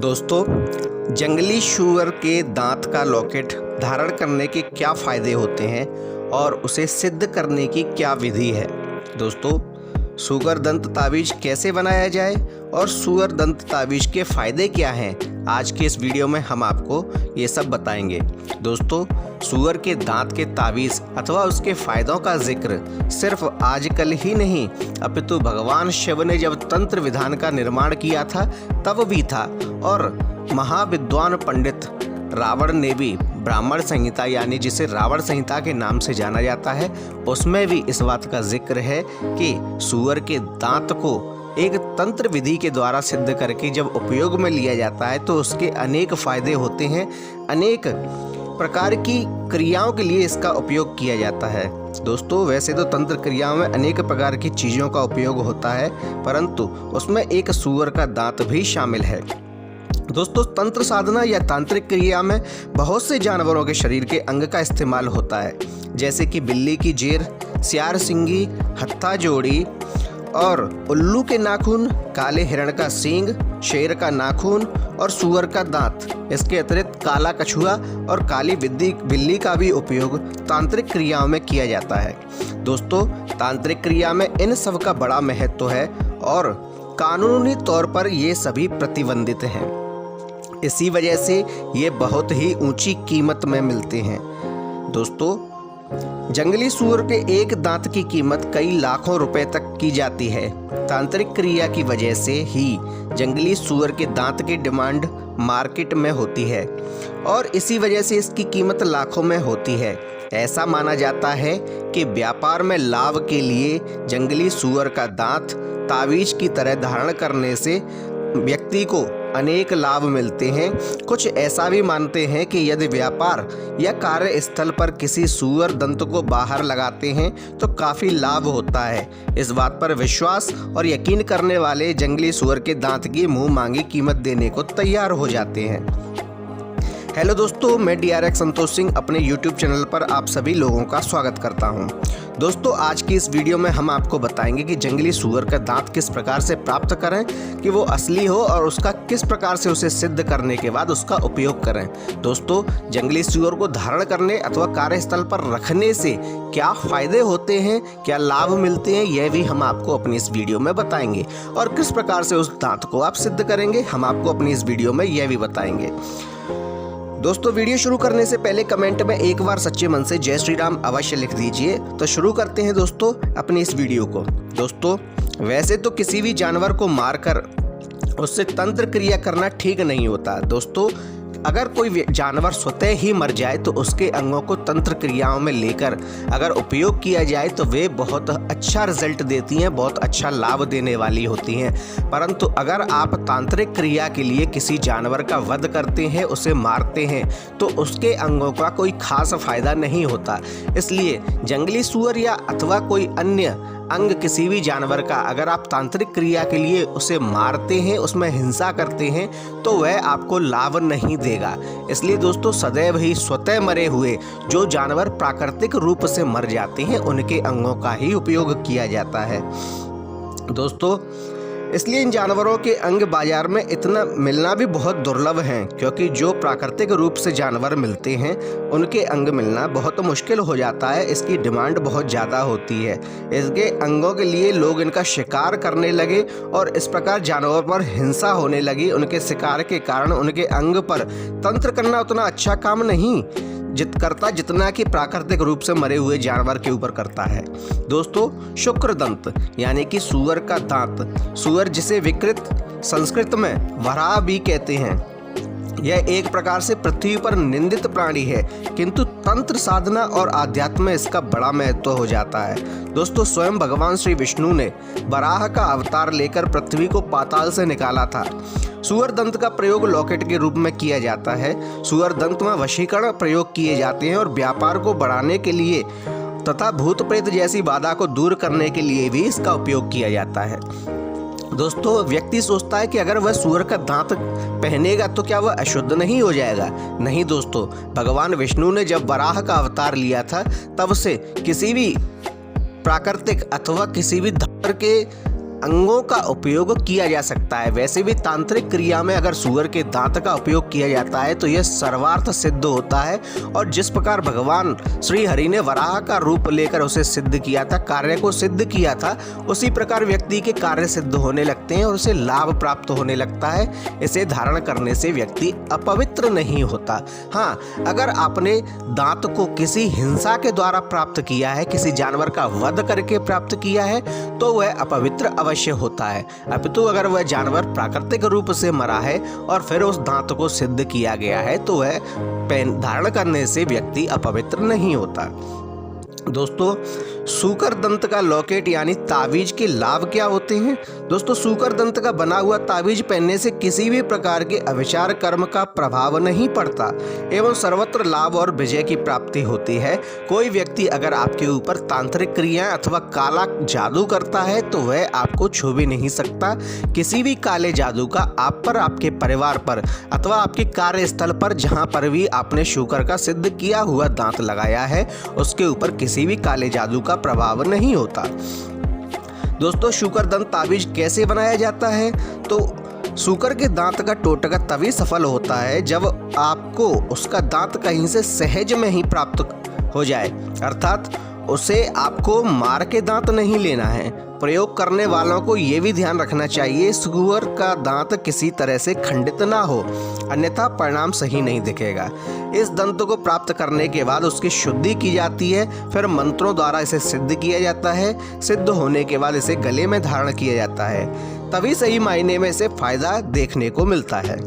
दोस्तों, जंगली सूअर के दांत का लॉकेट धारण करने के क्या फ़ायदे होते हैं और उसे सिद्ध करने की क्या विधि है। दोस्तों, सूअर दंत ताबीज़ कैसे बनाया जाए और सूअर दंत ताबीज़ के फ़ायदे क्या हैं, आज के इस वीडियो में हम आपको ये सब बताएंगे। दोस्तों, सूअर के दांत के ताबीज़ अथवा उसके फ़ायदों का जिक्र सिर्फ आजकल ही नहीं अपितु भगवान शिव ने जब तंत्र विधान का निर्माण किया था तब भी था, और महाविद्वान पंडित रावण ने भी ब्राह्मण संहिता यानी जिसे रावण संहिता के नाम से जाना जाता है, उसमें भी इस बात का जिक्र है कि सूअर के दांत को एक तंत्र विधि के द्वारा सिद्ध करके जब उपयोग में लिया जाता है तो उसके अनेक फायदे होते हैं। अनेक प्रकार की क्रियाओं के लिए इसका उपयोग किया जाता है। दोस्तों, वैसे तो तंत्र क्रियाओं में अनेक प्रकार की चीज़ों का उपयोग होता है, परंतु उसमें एक सूअर का दांत भी शामिल है। दोस्तों, तंत्र साधना या तांत्रिक क्रिया में बहुत से जानवरों के शरीर के अंग का इस्तेमाल होता है, जैसे कि बिल्ली की जेर, सियार सिंगी, हत्था जोड़ी और उल्लू के नाखून, काले हिरण का सींग, शेर का नाखून और सूअर का दांत। इसके अतिरिक्त काला कछुआ और काली बिल्ली का भी उपयोग तांत्रिक क्रियाओं में किया जाता है। दोस्तों, तांत्रिक क्रिया में इन सब का बड़ा महत्व है और कानूनी तौर पर ये सभी प्रतिबंधित हैं। इसी वजह से ये बहुत ही ऊंची कीमत में मिलते हैं। दोस्तों, जंगली सूअर के एक दांत की कीमत कई लाखों रुपए तक की जाती है। तांत्रिक क्रिया की वजह से ही जंगली सूअर के दांत की डिमांड मार्केट में होती है और इसी वजह से इसकी कीमत लाखों में होती है। ऐसा माना जाता है कि व्यापार में लाभ के लिए जंगली सूअर का दांत ताबीज की तरह धारण करने से व्यक्ति को अनेक लाभ मिलते हैं। कुछ ऐसा भी मानते हैं कि यदि व्यापार या कार्यस्थल पर किसी सूअर दंत को बाहर लगाते हैं तो काफ़ी लाभ होता है। इस बात पर विश्वास और यकीन करने वाले जंगली सूअर के दांत की मुंह मांगी कीमत देने को तैयार हो जाते हैं। हेलो दोस्तों, मैं DRX संतोष सिंह अपने YouTube चैनल पर आप सभी लोगों का स्वागत करता हूं। दोस्तों, आज की इस वीडियो में हम आपको बताएंगे कि जंगली सूअर का दांत किस प्रकार से प्राप्त करें कि वो असली हो और उसका किस प्रकार से उसे सिद्ध करने के बाद उसका उपयोग करें। दोस्तों, जंगली सूअर को धारण करने अथवा कार्यस्थल पर रखने से क्या फ़ायदे होते हैं, क्या लाभ मिलते हैं, यह भी हम आपको अपनी इस वीडियो में बताएंगे और किस प्रकार से उस दांत को आप सिद्ध करेंगे, हम आपको अपनी इस वीडियो में यह भी बताएंगे। दोस्तों, वीडियो शुरू करने से पहले कमेंट में एक बार सच्चे मन से जय श्री राम अवश्य लिख दीजिए। तो शुरू करते हैं दोस्तों अपनी इस वीडियो को। दोस्तों, वैसे तो किसी भी जानवर को मारकर उससे तंत्र क्रिया करना ठीक नहीं होता। दोस्तों, अगर कोई जानवर स्वतः ही मर जाए तो उसके अंगों को तंत्र क्रियाओं में लेकर अगर उपयोग किया जाए तो वे बहुत अच्छा रिजल्ट देती हैं, बहुत अच्छा लाभ देने वाली होती हैं। परंतु अगर आप तांत्रिक क्रिया के लिए किसी जानवर का वध करते हैं, उसे मारते हैं, तो उसके अंगों का कोई खास फायदा नहीं होता। इसलिए जंगली सूअर या अथवा कोई अन्य अंग किसी भी जानवर का अगर आप तांत्रिक क्रिया के लिए उसे मारते हैं, उसमें हिंसा करते हैं, तो वह आपको लाभ नहीं देगा। इसलिए दोस्तों, सदैव ही स्वतः मरे हुए जो जानवर प्राकृतिक रूप से मर जाते हैं उनके अंगों का ही उपयोग किया जाता है। दोस्तों, इसलिए इन जानवरों के अंग बाजार में इतना मिलना भी बहुत दुर्लभ हैं, क्योंकि जो प्राकृतिक रूप से जानवर मिलते हैं उनके अंग मिलना बहुत मुश्किल हो जाता है। इसकी डिमांड बहुत ज़्यादा होती है। इसके अंगों के लिए लोग इनका शिकार करने लगे और इस प्रकार जानवरों पर हिंसा होने लगी। उनके शिकार के कारण उनके अंग पर तंत्र करना उतना अच्छा काम नहीं जितना कि प्राकृतिक रूप से मरे हुए जानवर के ऊपर करता है। दोस्तों, शुक्र दंत यानी कि सूअर का दांत, सूअर जिसे विकृत संस्कृत में वराह भी कहते हैं, यह एक प्रकार से पृथ्वी पर निंदित प्राणी है, किंतु तंत्र साधना और आध्यात्म में इसका बड़ा महत्व हो जाता है। दोस्तों, स्वयं भगवान श्री विष्णु ने वराह का अवतार लेकर पृथ्वी को पाताल से निकाला था। सूअर दंत का प्रयोग लॉकेट के रूप में किया जाता है। सूअर दंत में वशीकरण प्रयोग किए जाते हैं और व्यापार को बढ़ाने के लिए तथा भूत प्रेत जैसी बाधा को दूर करने के लिए भी इसका उपयोग किया जाता है। दोस्तों, व्यक्ति सोचता है कि अगर वह सूअर का दांत पहनेगा तो क्या वह अशुद्ध नहीं हो जाएगा। नहीं दोस्तों, भगवान विष्णु ने जब वराह का अवतार लिया था तब से किसी भी प्राकृतिक अथवा किसी भी धर्म के अंगों का उपयोग किया जा सकता है। वैसे भी तांत्रिक क्रिया में अगर सूअर के दांत का उपयोग किया जाता है तो यह सर्वार्थ सिद्ध होता है, और जिस प्रकार भगवान श्री हरि ने वराह का रूप लेकर उसे सिद्ध किया था, कार्य को सिद्ध किया था, उसी प्रकार व्यक्ति के कार्य सिद्ध होने लगते हैं और उसे लाभ प्राप्त होने लगता है। इसे धारण करने से व्यक्ति अपवित्र नहीं होता। हाँ, अगर आपने दांत को किसी हिंसा के द्वारा प्राप्त किया है, किसी जानवर का वध करके प्राप्त किया है, तो वह अपवित्र अवश्य होता है। अपितु अगर वह जानवर प्राकृतिक रूप से मरा है और फिर उस दांत को सिद्ध किया गया है तो वह धारण करने से व्यक्ति अपवित्र नहीं होता। दोस्तों, सूकर दंत का लॉकेट यानी ताबीज के लाभ क्या होते हैं? दोस्तों, सूकर दंत का बना हुआ ताबीज पहनने से किसी भी प्रकार के अविचार कर्म का प्रभाव नहीं पड़ता एवं सर्वत्र लाभ और विजय की प्राप्ति होती है। कोई व्यक्ति अगर आपके ऊपर तांत्रिक क्रिया अथवा काला जादू करता है तो वह आपको छू भी नहीं सकता। किसी भी काले जादू का आप पर, आपके परिवार पर अथवा आपके कार्यस्थल पर जहाँ पर भी आपने सूकर का सिद्ध किया हुआ दांत लगाया है उसके ऊपर किसी भी काले जादू का प्रभाव नहीं होता। दोस्तों, सूकर दंत ताबीज कैसे बनाया जाता है? तो सूकर के दांत का टोटका तभी सफल होता है जब आपको उसका दांत कहीं से सहज में ही प्राप्त हो जाए, अर्थात उसे आपको मार के दांत नहीं लेना है। प्रयोग करने वालों को ये भी ध्यान रखना चाहिए सूअर का दांत किसी तरह से खंडित ना हो, अन्यथा परिणाम सही नहीं दिखेगा। इस दंत को प्राप्त करने के बाद उसकी शुद्धि की जाती है, फिर मंत्रों द्वारा इसे सिद्ध किया जाता है। सिद्ध होने के बाद इसे गले में धारण किया जाता है, तभी सही मायने में इसे फायदा देखने को मिलता है।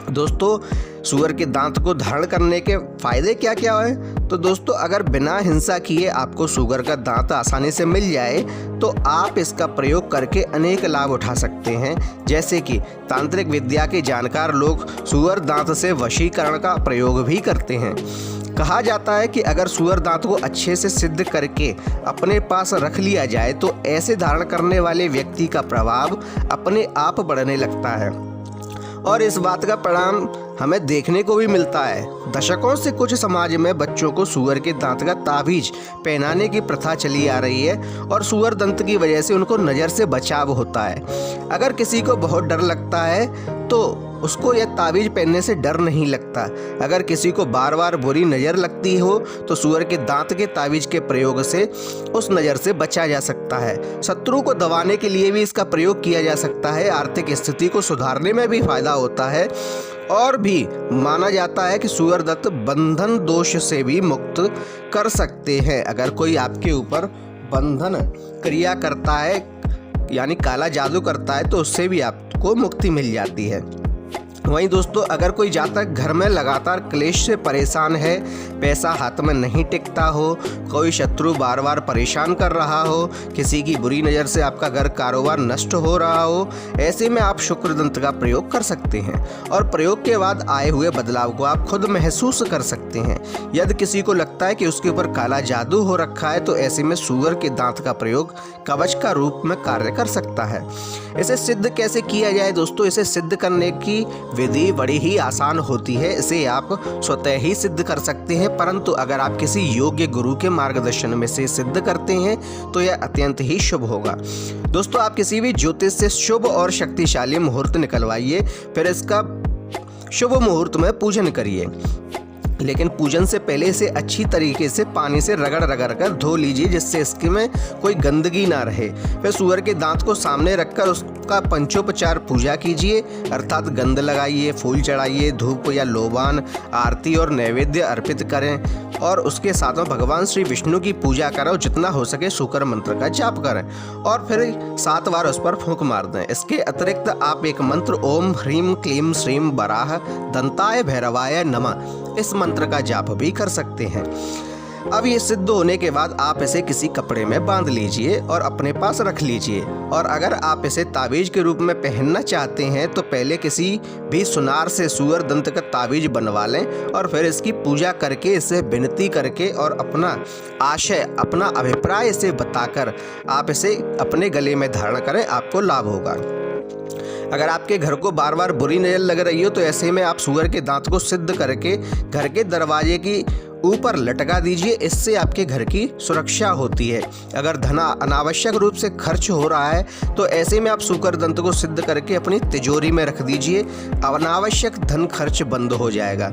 दोस्तों, सूअर के दांत को धारण करने के फायदे क्या क्या है? तो दोस्तों, अगर बिना हिंसा किए आपको सूअर का दांत आसानी से मिल जाए तो आप इसका प्रयोग करके अनेक लाभ उठा सकते हैं। जैसे कि तांत्रिक विद्या के जानकार लोग सूअर दांत से वशीकरण का प्रयोग भी करते हैं। कहा जाता है कि अगर सूअर दांत को अच्छे से सिद्ध करके अपने पास रख लिया जाए तो ऐसे धारण करने वाले व्यक्ति का प्रभाव अपने आप बढ़ने लगता है, और इस बात का परिणाम हमें देखने को भी मिलता है। दशकों से कुछ समाज में बच्चों को सूअर के दांत का ताबीज पहनाने की प्रथा चली आ रही है और सूअर दंत की वजह से उनको नज़र से बचाव होता है। अगर किसी को बहुत डर लगता है तो उसको यह ताबीज पहनने से डर नहीं लगता। अगर किसी को बार बार बुरी नज़र लगती हो तो सूअर के दांत के ताबीज के प्रयोग से उस नज़र से बचा जा सकता है। शत्रु को दबाने के लिए भी इसका प्रयोग किया जा सकता है। आर्थिक स्थिति को सुधारने में भी फायदा होता है, और भी माना जाता है कि सूअर दंत बंधन दोष से भी मुक्त कर सकते हैं। अगर कोई आपके ऊपर बंधन क्रिया करता है यानी काला जादू करता है तो उससे भी आपको मुक्ति मिल जाती है। वहीं दोस्तों, अगर कोई जातक घर में लगातार क्लेश से परेशान है, पैसा हाथ में नहीं टिकता हो, कोई शत्रु बार बार परेशान कर रहा हो, किसी की बुरी नज़र से आपका घर कारोबार नष्ट हो रहा हो, ऐसे में आप शुक्र दंत का प्रयोग कर सकते हैं और प्रयोग के बाद आए हुए बदलाव को आप खुद महसूस कर सकते हैं। यदि किसी को लगता है कि उसके ऊपर काला जादू हो रखा है तो ऐसे में सूअर के दांत का प्रयोग कवच का रूप में कार्य कर सकता है। इसे सिद्ध कैसे किया जाए? दोस्तों, इसे सिद्ध करने की विधि बड़ी ही आसान होती है। इसे आप स्वतः ही सिद्ध कर सकते हैं, परंतु अगर आप किसी योग्य गुरु के मार्गदर्शन में से सिद्ध करते हैं तो यह अत्यंत ही शुभ होगा। दोस्तों, आप किसी भी ज्योतिष से शुभ और शक्तिशाली मुहूर्त निकलवाइए, फिर इसका शुभ मुहूर्त में पूजन करिए, लेकिन पूजन से पहले इसे अच्छी तरीके से पानी से रगड़ रगड़ कर धो लीजिए जिससे इसके में कोई गंदगी ना रहे। फिर सूअर के दांत को सामने रखकर उसका पंचोपचार पूजा कीजिए, अर्थात गंध लगाइए, फूल चढ़ाइए, धूप या लोबान, आरती और नैवेद्य अर्पित करें और उसके साथ में भगवान श्री विष्णु की पूजा करो। जितना हो सके सूकर मंत्र का जाप करें और फिर 7 बार उस पर फूंक मार दें। इसके अतिरिक्त आप एक मंत्र ओम ह्रीम क्लीम श्रीम वराह दंताय भैरवाय नमः इस मंत्र का जाप भी कर सकते हैं। अब ये सिद्ध होने के बाद आप इसे किसी कपड़े में बांध लीजिए और अपने पास रख लीजिए। और अगर आप इसे ताबीज के रूप में पहनना चाहते हैं तो पहले किसी भी सुनार से सूअर दंत का ताबीज बनवा लें और फिर इसकी पूजा करके, इसे विनती करके और अपना आशय, अपना अभिप्राय इसे बताकर आप इसे अपने गले में धारण करें, आपको लाभ होगा। अगर आपके घर को बार बार बुरी नज़र लग रही हो तो ऐसे में आप सूअर के दांत को सिद्ध करके घर के दरवाजे की ऊपर लटका दीजिए, इससे आपके घर की सुरक्षा होती है। अगर धन अनावश्यक रूप से खर्च हो रहा है तो ऐसे में आप सूकर दंत को सिद्ध करके अपनी तिजोरी में रख दीजिए, अनावश्यक धन खर्च बंद हो जाएगा।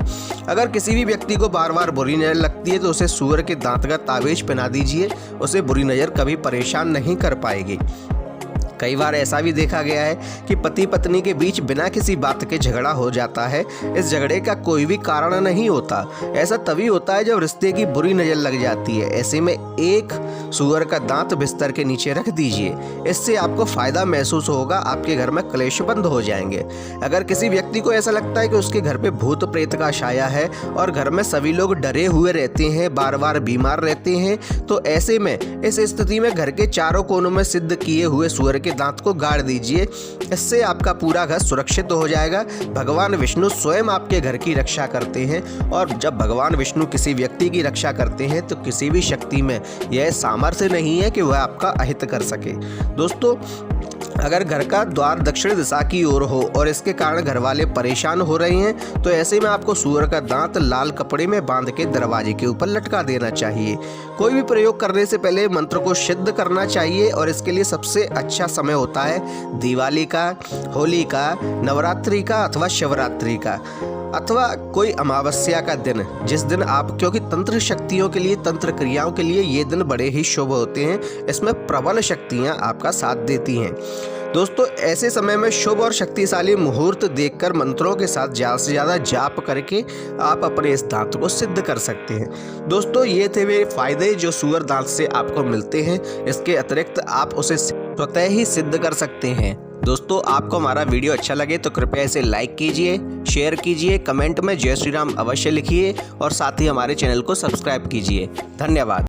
अगर किसी भी व्यक्ति को बार बार बुरी नज़र लगती है तो उसे सूअर के दांत का ताबीज पहना दीजिए, उसे बुरी नज़र कभी परेशान नहीं कर पाएगी। कई बार ऐसा भी देखा गया है कि पति पत्नी के बीच बिना किसी बात के झगड़ा हो जाता है। इस झगड़े का कोई भी कारण नहीं होता, ऐसा तभी होता है जब रिश्ते की बुरी नज़र लग जाती है। ऐसे में एक सूअर का दांत बिस्तर के नीचे रख दीजिए, इससे आपको फ़ायदा महसूस होगा, आपके घर में क्लेश बंद हो जाएंगे। अगर किसी व्यक्ति को ऐसा लगता है कि उसके घर पे भूत प्रेत का साया है और घर में सभी लोग डरे हुए रहते हैं, बार बार बीमार रहते हैं, तो ऐसे में इस स्थिति में घर के चारों कोनों में सिद्ध किए हुए सूअर के दांत को गाड़ दीजिए, इससे आपका पूरा घर सुरक्षित हो जाएगा। भगवान विष्णु स्वयं आपके घर की रक्षा करते हैं और जब भगवान विष्णु किसी व्यक्ति की रक्षा करते हैं तो किसी भी शक्ति में यह सामर्थ्य नहीं है कि वह आपका अहित कर सके। दोस्तों, अगर घर का द्वार दक्षिण दिशा की ओर हो और इसके कारण घर वाले परेशान हो रहे हैं तो ऐसे में आपको सूअर का दांत लाल कपड़े में बांध के दरवाजे के ऊपर लटका देना चाहिए। कोई भी प्रयोग करने से पहले मंत्र को सिद्ध करना चाहिए और इसके लिए सबसे अच्छा समय होता है दिवाली का, होली का, नवरात्रि का अथवा शिवरात्रि का, अथवा कोई अमावस्या का दिन, जिस दिन आप, क्योंकि तंत्र शक्तियों के लिए, तंत्र क्रियाओं के लिए ये दिन बड़े ही शुभ होते हैं। इसमें प्रबल शक्तियां आपका साथ देती हैं। दोस्तों, ऐसे समय में शुभ और शक्तिशाली मुहूर्त देखकर मंत्रों के साथ ज़्यादा से ज़्यादा जाप करके आप अपने इस दांत को सिद्ध कर सकते हैं। दोस्तों, ये थे वे फायदे जो सूअर दांत से आपको मिलते हैं। इसके अतिरिक्त आप उसे स्वतः ही सिद्ध कर सकते हैं। दोस्तों, आपको हमारा वीडियो अच्छा लगे तो कृपया इसे लाइक कीजिए, शेयर कीजिए, कमेंट में जय श्री राम अवश्य लिखिए और साथ ही हमारे चैनल को सब्सक्राइब कीजिए। धन्यवाद।